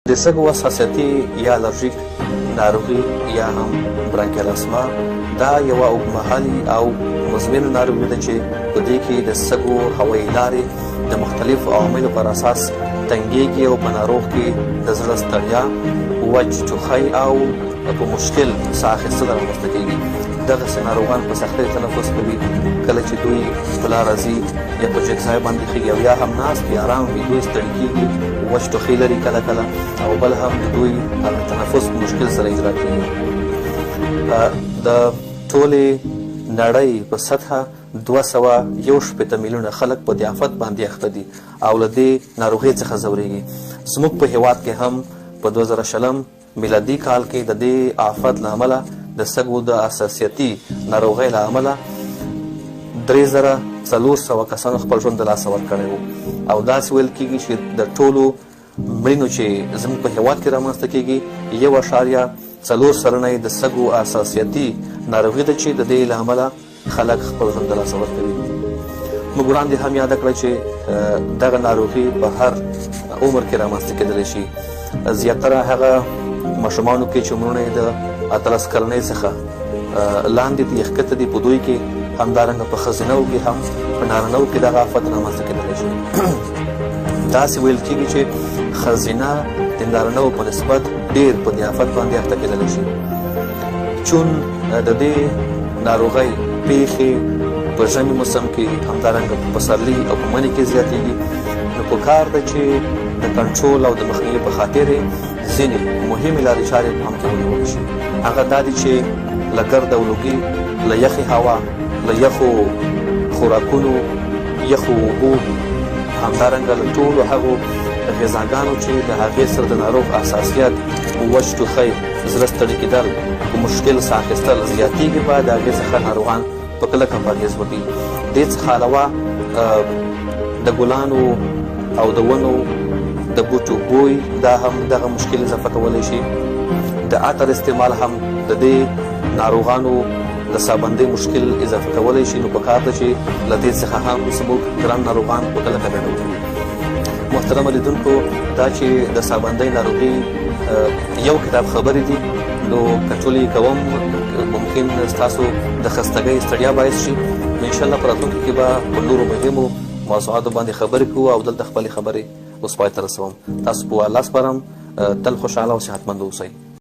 د سږو حساسیتي یا الرژیک ناروغي یا هم برانکیال اسما دا یوه اوږدمهالي او مزمنه ناروغي ده چې په دې کې د سږو هوایي لارې د مختلفو عواملو پر اساس تنګېږي او په ناروغ کې د زړه ستړیا، وچ ټوخی او په مشکل ساه اخیستل رامنځته کېږي. دغسې ناروغان په سختۍ تنفس کوي کله چې دوی ښکلا راځي یا په جګ ځای باندې خېږي او یا هم ناست وي ارام وي، دوی ستړي کېږي، وچ ټوخی لري کله کله، او بل هم د دوی تنفس په مشکل سره اجرا کېږي. د ټولې نړۍ په سطحه 261 میلیونه خلک په دې آفت باندې اخته دي او له دې ناروغۍ څخه ځورېږي. زموږ په هېواد کې هم په 2020 میلادي کال کې د دې آفت له امله د سږو د حساسیتي ناروغۍ له امله 3400 کسانو خپل ژوند د لاسه ورکړی و او داسې ویل کېږي چې د ټولو مړینو چې زموږ په هېواد کې رامنځته کېږي 1.4 سلنه یې د سږو حساسیتي ناروغي ده چې د دې له امله خلک خپل ژوند د لاسه ورکوي. موږ وړاندې هم یاده کړه چې دغه ناروغي په هر عمر کې رامنځته کېدلی شي. زیاتره هغه ماشومانو کې چې عمرونه یې د 18 کلنۍ څخه لاندې دي، ښکته دي، په دوی کې همدارنګه په ښځینهو کې هم په نارینهو کې دغه آفت رامنځته کېدلی شي. داسې ویل کېږي چې ښځینه د نارینهو په نسبت ډېر په دې آفت باندې اخته کېدلی شي. چون د دې ناروغۍ پیښې په ژمي موسم کې همدارنګه په پسرلي او په مني کې زیاتېږي، نو پکار ده چې د کنټرول او د مخنیوي په خاطر ځینې مهمې لارې چارې په پام کې ونیول شي. هغه دا دي چې له ګرد او لوګي، له یخې هوا، له یخو خوراکونو، یخو اوبو، همدارنګه له ټولو هغو غذاګانو چې د هغې سره د ناروغ حساسیت، وچ ټوخی، زړه ستړي کېدل، په مشکل ساه اخیستل زیاتېږي، باید د هغې څخه ناروغان په کلکه پرهیز وکړي. دې څخه علاوه د ګلانو او د ونو د بوټو بوی دا هم دغه مشکل اضافه کولی شي. د عطر استعمال هم د دې ناروغانو د سابندۍ مشکل اضافه کولی شي، نو پکار ده چې له دې څخه هم زموږ ګران ناروغان په کلکه ډډه وکړي. محترمه لیدونکو، دا چې د سابندۍ ناروغي یو کتاب خبرې دي، نو کټولې کوم ممکن ستاسو د خستګۍ ستړیا باعث شي. انشاءالله په راتلونکي کې به په نورو مهمو موضوعاتو باندې خبرې کوو او دلته خپلې خبرې اوس پای ته رسوم. تاسو په الله سپارم، تل خوشحاله او صحتمند اوسئ.